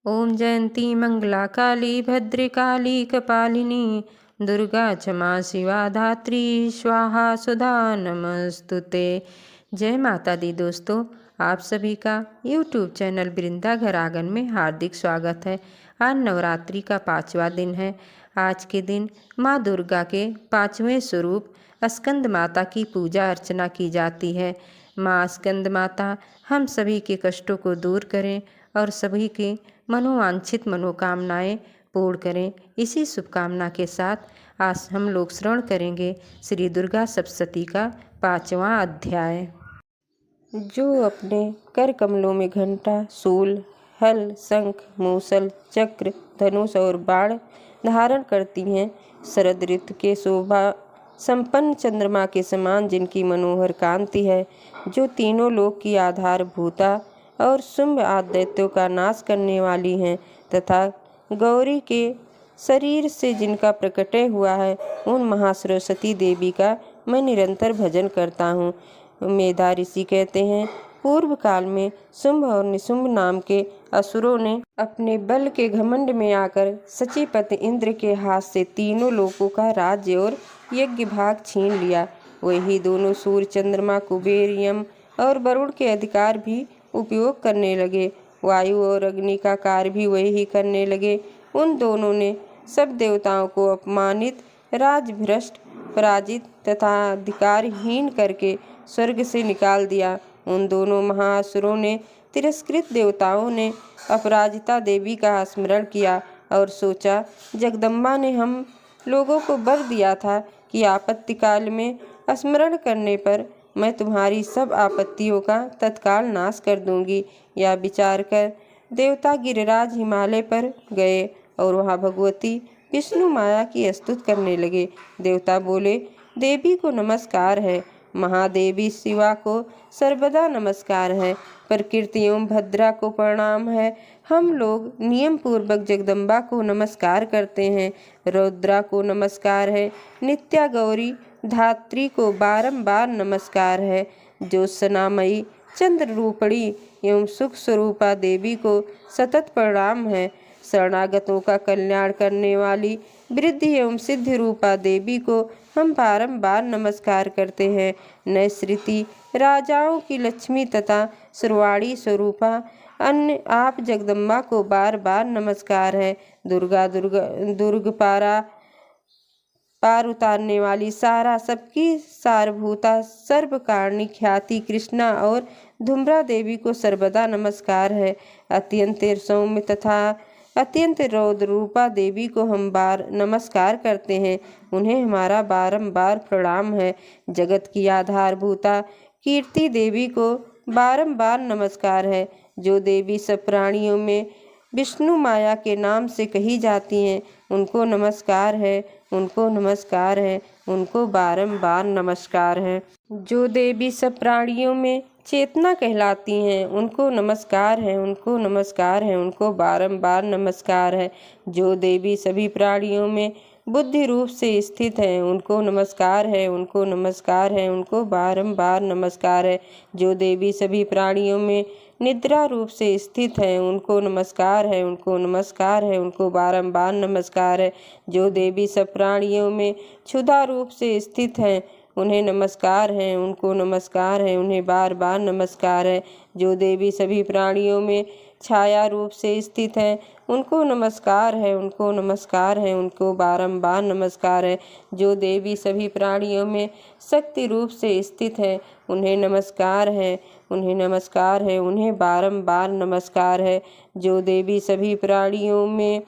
ओम जयंती मंगला काली भद्रकाली कपालिनी दुर्गा क्षमा शिवा धात्री स्वाहा सुधा नमस्तुते। जय माता दी। दोस्तों, आप सभी का YouTube चैनल वृंदा घर आंगन में हार्दिक स्वागत है। आज नवरात्रि का 5वां दिन है। आज के दिन माँ दुर्गा के 5वें स्वरूप स्कंद माता की पूजा अर्चना की जाती है। माँ स्कंद माता हम सभी के कष्टों को दूर करें और सभी के मनोवांछित मनोकामनाएं पूर्ण करें। इसी शुभकामना के साथ आज हम लोग श्रवण करेंगे श्री दुर्गा सप्तशती का 5वां अध्याय। जो अपने कर कमलों में घंटा, शूल, हल, शंख, मूसल, चक्र, धनुष और बाण धारण करती हैं, शरद ऋतु के शोभा संपन्न चंद्रमा के समान जिनकी मनोहर कांति है, जो तीनों लोक की आधारभूता और शुंभ आदि दैत्यों का नाश करने वाली हैं, तथा गौरी के शरीर से जिनका प्रकटय हुआ है, उन महासरस्वती देवी का मैं निरंतर भजन करता हूँ। मेधा ऋषि कहते हैं, पूर्व काल में शुंभ और निशुंभ नाम के असुरों ने अपने बल के घमंड में आकर सचीपति इंद्र के हाथ से तीनों लोकों का राज्य और यज्ञ भाग छीन लिया। वही दोनों सूर्य, चंद्रमा, कुबेर, यम और वरुण के अधिकार भी उपयोग करने लगे। वायु और अग्नि का कार्य भी वही करने लगे। उन दोनों ने सब देवताओं को अपमानित, राजभ्रष्ट, पराजित तथा अधिकारहीन करके स्वर्ग से निकाल दिया। उन दोनों महाअसुरों ने तिरस्कृत देवताओं ने अपराजिता देवी का स्मरण किया और सोचा, जगदम्बा ने हम लोगों को वर दिया था कि आपत्ति काल में स्मरण करने पर मैं तुम्हारी सब आपत्तियों का तत्काल नाश कर दूंगी। यह विचार कर देवता गिरिराज हिमालय पर गए और वहां भगवती विष्णु माया की स्तुति करने लगे। देवता बोले, देवी को नमस्कार है, महादेवी शिवा को सर्वदा नमस्कार है, प्रकृति एवं भद्रा को प्रणाम है। हम लोग नियम पूर्वक जगदम्बा को नमस्कार करते हैं, रौद्रा को नमस्कार है, नित्या गौरी धात्री को बारंबार नमस्कार है, ज्योत्सनामयी चंद्र रूपणी एवं सुख स्वरूपा देवी को सतत प्रणाम है, शरणागतों का कल्याण करने वाली वृद्धि एवं सिद्धि रूपा देवी को हम बारंबार नमस्कार करते हैं, नैसृति राजाओं की लक्ष्मी तथा सर्वाणी स्वरूपा अन्य आप जगदम्बा को बार बार नमस्कार है, दुर्ग पार उतारने वाली सारा सबकी सारभूता सर्व कारणी ख्याति कृष्णा और धुम्रा देवी को सर्वदा नमस्कार है, अत्यंत सौम्य तथा अत्यंत रौद्र रूपा देवी को हम बार नमस्कार करते हैं, उन्हें हमारा बारंबार प्रणाम है, जगत की आधारभूता कीर्ति देवी को बारंबार नमस्कार है, जो देवी सब प्राणियों में विष्णु माया के नाम से कही जाती हैं, उनको नमस्कार है, उनको नमस्कार है, उनको बारंबार नमस्कार है। जो देवी सब प्राणियों में चेतना कहलाती हैं, उनको नमस्कार है, उनको नमस्कार है, उनको बारंबार नमस्कार है। जो देवी सभी प्राणियों में बुद्धि रूप से स्थित है, उनको नमस्कार है, उनको नमस्कार है, उनको बारंबार नमस्कार है। जो देवी सभी प्राणियों में निद्रा रूप से स्थित है, उनको नमस्कार है, उनको नमस्कार है, उनको बारंबार नमस्कार है। जो देवी सब प्राणियों में क्षुधा रूप से स्थित है, उन्हें नमस्कार है, उनको नमस्कार है, उन्हें बार बार नमस्कार है। जो देवी सभी प्राणियों में छाया रूप से स्थित है, उनको नमस्कार है, उनको नमस्कार है, उनको बारंबार नमस्कार है। जो देवी सभी प्राणियों में शक्ति रूप से स्थित है, उन्हें नमस्कार है, उन्हें नमस्कार है, उन्हें बारंबार नमस्कार है। जो देवी सभी प्राणियों में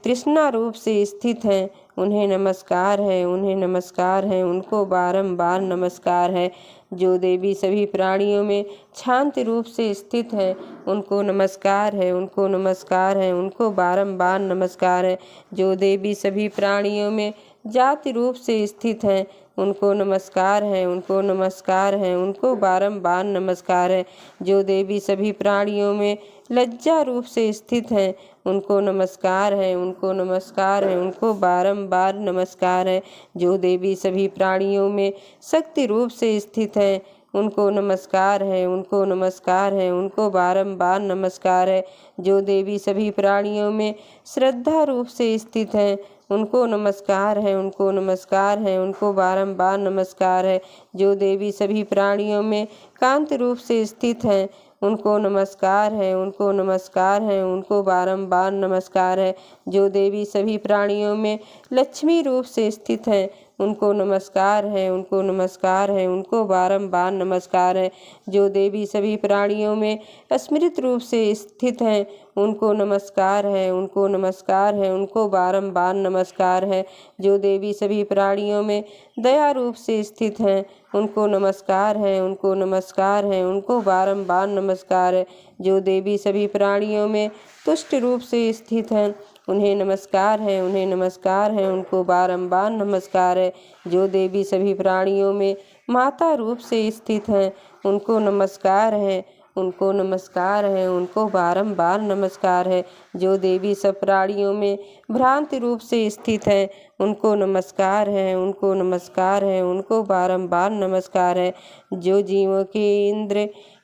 तृष्णा रूप से स्थित हैं, उन्हें नमस्कार है, उन्हें नमस्कार है, उनको बारंबार नमस्कार है। जो देवी सभी प्राणियों में शांति रूप से स्थित है, उनको नमस्कार है, उनको नमस्कार है, उनको बारंबार नमस्कार है। जो देवी सभी प्राणियों में जाति रूप से स्थित हैं, उनको नमस्कार है, उनको नमस्कार है, उनको बारंबार नमस्कार है। जो देवी सभी प्राणियों में लज्जा रूप से स्थित हैं, उनको नमस्कार है, उनको नमस्कार है, उनको बारंबार नमस्कार है। जो देवी सभी प्राणियों में शक्ति रूप से स्थित हैं, उनको नमस्कार है, उनको नमस्कार है, उनको बारंबार नमस्कार है। जो देवी सभी प्राणियों में श्रद्धा रूप से स्थित हैं, उनको नमस्कार है, उनको नमस्कार है, उनको बारंबार नमस्कार है। जो देवी सभी प्राणियों में कांत रूप से स्थित हैं, उनको नमस्कार है, उनको नमस्कार है, उनको बारंबार नमस्कार है। जो देवी सभी प्राणियों में लक्ष्मी रूप से स्थित हैं, उनको नमस्कार है, उनको नमस्कार है, उनको बारंबार नमस्कार है। जो देवी सभी प्राणियों में स्मृत रूप से स्थित हैं, उनको नमस्कार है, उनको नमस्कार है, उनको बारंबार नमस्कार है। जो देवी सभी प्राणियों में दया रूप से स्थित हैं, उनको नमस्कार है, उनको नमस्कार है, उनको बारंबार नमस्कार है। जो देवी सभी प्राणियों में तुष्ट रूप से स्थित हैं, उन्हें नमस्कार है, उन्हें नमस्कार है, उनको बारंबार नमस्कार है। जो देवी सभी प्राणियों में माता रूप से स्थित हैं, उनको नमस्कार है, उनको नमस्कार है, उनको बारंबार नमस्कार है। जो देवी सब प्राणियों में भ्रांति रूप से स्थित हैं, उनको नमस्कार है, उनको नमस्कार है, उनको बारंबार नमस्कार है। जो जीवों के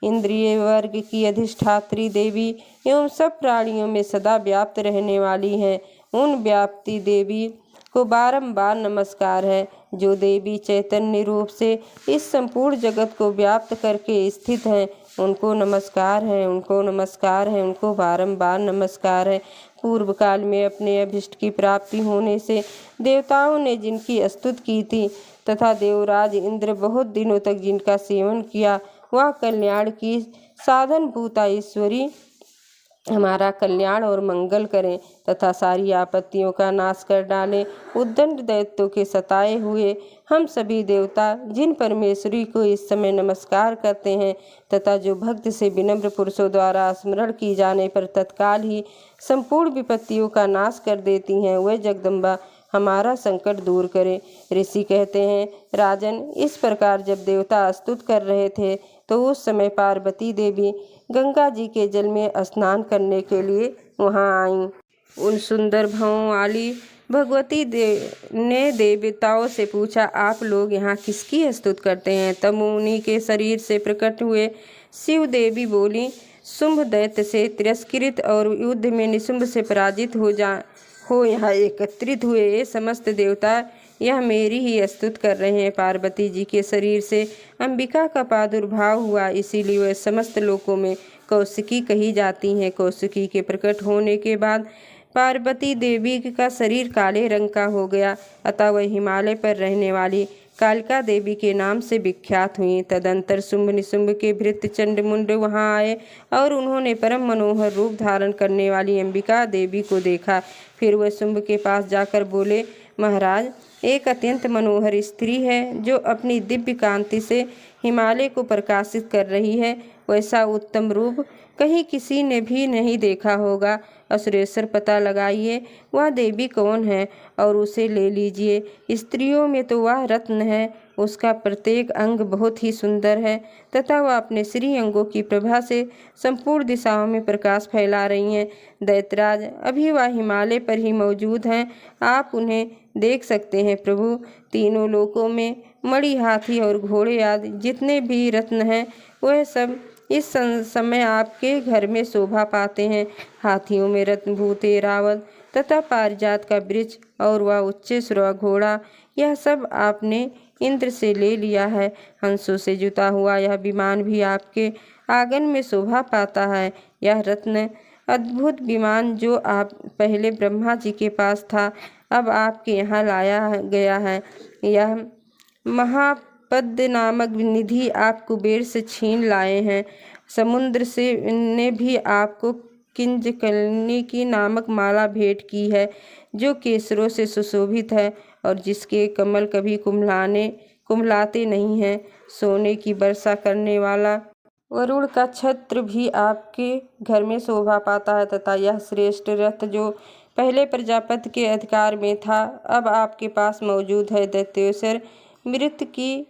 इंद्रिय वर्ग की अधिष्ठात्री देवी एवं सब प्राणियों में सदा व्याप्त रहने वाली हैं, उन व्याप्ति देवी को बारंबार नमस्कार है। जो देवी चैतन्य रूप से इस संपूर्ण जगत को व्याप्त करके स्थित हैं, उनको नमस्कार है, उनको नमस्कार है, उनको बारंबार नमस्कार है। पूर्व काल में अपने अभिष्ट की प्राप्ति होने से देवताओं ने जिनकी स्तुति की थी तथा देवराज इंद्र बहुत दिनों तक जिनका सेवन किया, वह कल्याण की साधन भूता ईश्वरी हमारा कल्याण और मंगल करें तथा सारी आपत्तियों का नाश कर डालें। उद्दंड दैत्यों के सताए हुए हम सभी देवता जिन परमेश्वरी को इस समय नमस्कार करते हैं तथा जो भक्त से विनम्र पुरुषों द्वारा स्मरण की जाने पर तत्काल ही संपूर्ण विपत्तियों का नाश कर देती हैं, वह जगदम्बा हमारा संकट दूर करे। ऋषि कहते हैं, राजन, इस प्रकार जब देवता स्तुत कर रहे थे तो उस समय पार्वती देवी गंगा जी के जल में स्नान करने के लिए वहां आईं। उन सुंदर भावों वाली भगवती ने देवताओं से पूछा, आप लोग यहाँ किसकी स्तुति करते हैं? तब उन्हीं के शरीर से प्रकट हुए शिव देवी बोली, शुंभ दैत्य से तिरस्कृत और युद्ध में निशुंभ से पराजित हो यहाँ एकत्रित हुए ये समस्त देवता यह मेरी ही स्तुति कर रहे हैं। पार्वती जी के शरीर से अंबिका का प्रादुर्भाव हुआ, इसीलिए वह समस्त लोकों में कौशिकी कही जाती हैं। कौशिकी के प्रकट होने के बाद पार्वती देवी का शरीर काले रंग का हो गया, अतः वह हिमालय पर रहने वाली कालिका देवी के नाम से विख्यात हुई। तदंतर शुंभ निशुंभ के भृत्य चंड मुंड वहां आए और उन्होंने परम मनोहर रूप धारण करने वाली अंबिका देवी को देखा। फिर वह शुंभ के पास जाकर बोले, महाराज, एक अत्यंत मनोहर स्त्री है जो अपनी दिव्य कांति से हिमालय को प्रकाशित कर रही है। वैसा उत्तम रूप कहीं किसी ने भी नहीं देखा होगा। असुरेश्वर पता लगाइए वह देवी कौन है और उसे ले लीजिए। स्त्रियों में तो वह रत्न है, उसका प्रत्येक अंग बहुत ही सुंदर है तथा वह अपने श्री अंगों की प्रभा से संपूर्ण दिशाओं में प्रकाश फैला रही हैं। दैत्यराज, अभी वह हिमालय पर ही मौजूद हैं, आप उन्हें देख सकते हैं। प्रभु, तीनों लोकों में मणि, हाथी और घोड़े आदि जितने भी रत्न हैं वह सब इस समय आपके घर में शोभा पाते हैं। हाथियों में रत्नभूत ऐरावत तथा पारिजात का वृक्ष और वह उच्चैश्रवा घोड़ा, यह सब आपने इंद्र से ले लिया है। हंसों से जुता हुआ यह विमान भी आपके आंगन में शोभा पाता है। यह रत्न अद्भुत विमान जो आप पहले ब्रह्मा जी के पास था, अब आपके यहाँ लाया गया है। यह महापद्य नामक निधि आप कुबेर से छीन लाए हैं। समुद्र से ने भी आपको किंजकलनी की नामक माला भेंट की है, जो केसरों से सुशोभित है और जिसके कमल कभी कुम्हलाते नहीं हैं। सोने की वर्षा करने वाला वरुण का छत्र भी आपके घर में शोभा पाता है तथा यह श्रेष्ठ रथ जो पहले प्रजापति के अधिकार में था, अब आपके पास मौजूद है। दैत्योसर मृत की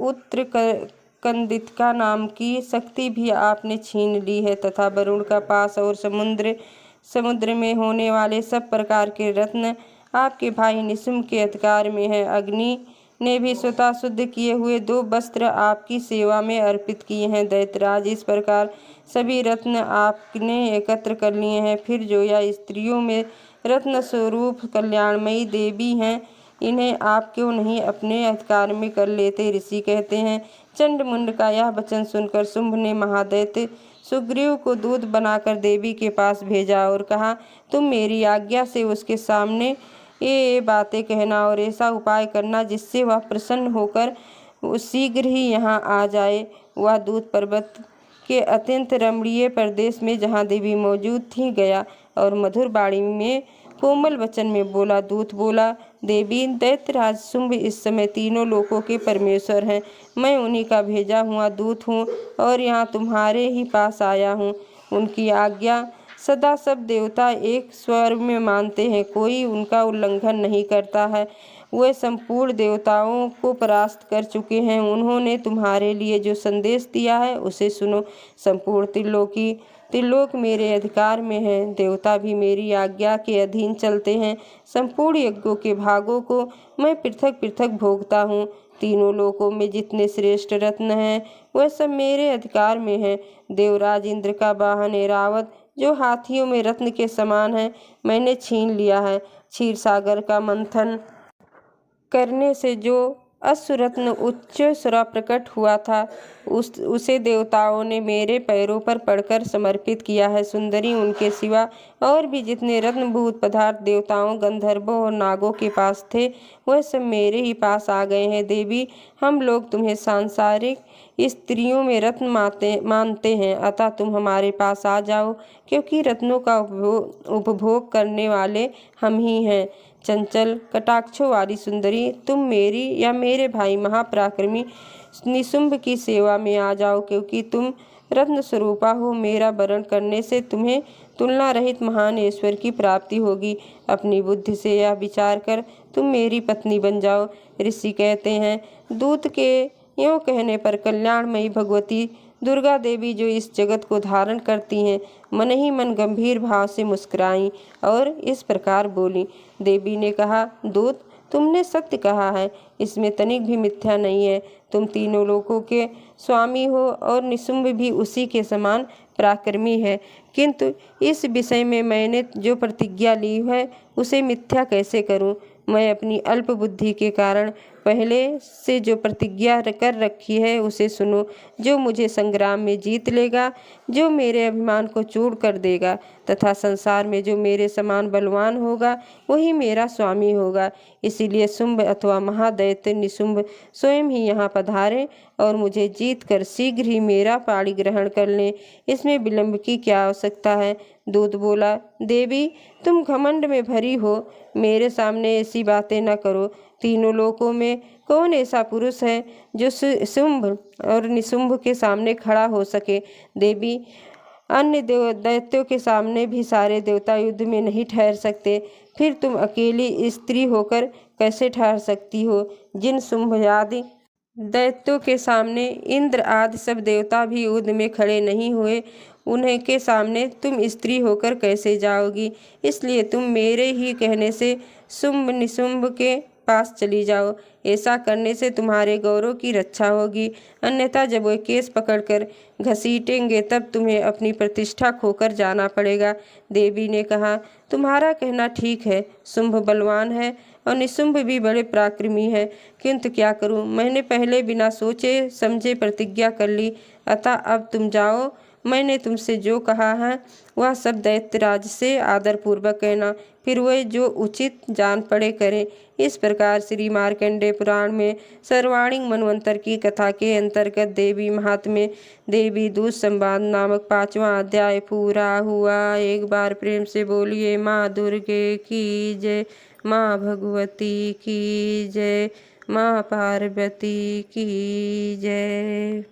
उत्तरकंदिका नाम की शक्ति भी आपने छीन ली है तथा वरुण का पास और समुद्र में होने वाले सब प्रकार के रत्न आपके भाई निशुंभ के अधिकार में है। अग्नि ने भी स्वतः शुद्ध किए हुए 2 वस्त्र आपकी सेवा में अर्पित किए हैं। दैत्यराज, इस प्रकार सभी रत्न आपने एकत्र कर लिए हैं। फिर जो या स्त्रियों में रत्न स्वरूप कल्याणमयी देवी हैं, इन्हें आप क्यों नहीं अपने अधिकार में कर लेते। ऋषि कहते हैं, चंड मुंड का यह वचन सुनकर शुंभ ने महादैत्य सुग्रीव को दूत बनाकर देवी के पास भेजा और कहा, तुम मेरी आज्ञा से उसके सामने ये बातें कहना और ऐसा उपाय करना जिससे वह प्रसन्न होकर शीघ्र ही यहाँ आ जाए। वह दूत पर्वत के अत्यंत रमणीय प्रदेश में जहाँ देवी मौजूद थी गया और मधुर वाणी में कोमल वचन में बोला। दूत बोला, देवी, दैत्यराज शुंभ इस समय तीनों लोकों के परमेश्वर हैं। मैं उन्हीं का भेजा हुआ दूत हूँ और यहाँ तुम्हारे ही पास आया हूँ। उनकी आज्ञा सदा सब देवता एक स्वर में मानते हैं, कोई उनका उल्लंघन नहीं करता है। वे संपूर्ण देवताओं को परास्त कर चुके हैं। उन्होंने तुम्हारे लिए जो संदेश दिया है उसे सुनो। संपूर्ण त्रिलोक मेरे अधिकार में है। देवता भी मेरी आज्ञा के अधीन चलते हैं। संपूर्ण यज्ञों के भागों को मैं पृथक पृथक भोगता हूँ। तीनों लोकों में जितने श्रेष्ठ रत्न हैं वह सब मेरे अधिकार में हैं। देवराज इंद्र का वाहन ऐरावत, जो हाथियों में रत्न के समान है, मैंने छीन लिया है। क्षीर सागर का मंथन करने से जो अश्वरत्न उच्च सुरा प्रकट हुआ था, उसे देवताओं ने मेरे पैरों पर पड़कर समर्पित किया है। सुंदरी, उनके सिवा और भी जितने रत्नभूत पदार्थ देवताओं, गंधर्वों और नागों के पास थे, वह सब मेरे ही पास आ गए हैं। देवी, हम लोग तुम्हें सांसारिक स्त्रियों में रत्न मानते हैं, अतः तुम हमारे पास आ जाओ, क्योंकि रत्नों का उपभोग करने वाले हम ही हैं। चंचल कटाक्षों वाली सुंदरी, तुम मेरी या मेरे भाई महापराक्रमी निशुंभ की सेवा में आ जाओ, क्योंकि तुम रत्न स्वरूपा हो। मेरा वरण करने से तुम्हें तुलना रहित महान ऐश्वर्य की प्राप्ति होगी। अपनी बुद्धि से यह विचार कर तुम मेरी पत्नी बन जाओ। ऋषि कहते हैं, दूत के यों कहने पर कल्याणमयी भगवती दुर्गा देवी, जो इस जगत को धारण करती हैं, मन ही मन गंभीर भाव से मुस्कुराईं और इस प्रकार बोली। देवी ने कहा, दूत, तुमने सत्य कहा है, इसमें तनिक भी मिथ्या नहीं है। तुम तीनों लोकों के स्वामी हो और निशुंभ भी उसी के समान पराक्रमी है, किंतु इस विषय में मैंने जो प्रतिज्ञा ली है उसे मिथ्या कैसे करूं। मैं अपनी अल्प बुद्धि के कारण पहले से जो प्रतिज्ञा कर रखी है उसे सुनो। जो मुझे संग्राम में जीत लेगा, जो मेरे अभिमान को चूर कर देगा तथा संसार में जो मेरे समान बलवान होगा, वही मेरा स्वामी होगा। इसीलिए शुंभ अथवा महादैत्य निशुंभ स्वयं ही यहाँ पधारे और मुझे जीत कर शीघ्र ही मेरा पाणी ग्रहण कर लें। इसमें विलंब की क्या आवश्यकता है। दूत बोला, देवी, तुम घमंड में भरी हो, मेरे सामने ऐसी बातें न करो। तीनों लोकों में कौन ऐसा पुरुष है जो शुंभ और निशुंभ के सामने खड़ा हो सके। देवी, अन्य दैत्यों के सामने भी सारे देवता युद्ध में नहीं ठहर सकते, फिर तुम अकेली स्त्री होकर कैसे ठहर सकती हो। जिन शुंभ आदि दैत्यों के सामने इंद्र आदि सब देवता भी युद्ध में खड़े नहीं हुए, उन्हें के सामने तुम स्त्री होकर कैसे जाओगी। इसलिए तुम मेरे ही कहने से शुंभ निशुंभ के पास चली जाओ। ऐसा करने से तुम्हारे गौरव की रक्षा होगी, अन्यथा जब वे केस पकड़कर घसीटेंगे तब तुम्हें अपनी प्रतिष्ठा खोकर जाना पड़ेगा। देवी ने कहा, तुम्हारा कहना ठीक है, शुंभ बलवान है और निशुंभ भी बड़े पराक्रमी है, किंतु क्या करूं, मैंने पहले बिना सोचे समझे प्रतिज्ञा कर ली, अतः अब तुम जाओ। मैंने तुमसे जो कहा है वह सब दैत्यराज से आदरपूर्वक कहना, फिर वह जो उचित जान पड़े करे। इस प्रकार श्री मार्कंडेय पुराण में सर्वाणिक मनवंतर की कथा के अंतर्गत देवी महात्म्य देवी दूत संवाद नामक 5वां अध्याय पूरा हुआ। एक बार प्रेम से बोलिए माँ दुर्गे की जय, माँ भगवती की जय, माँ पार्वती की जय।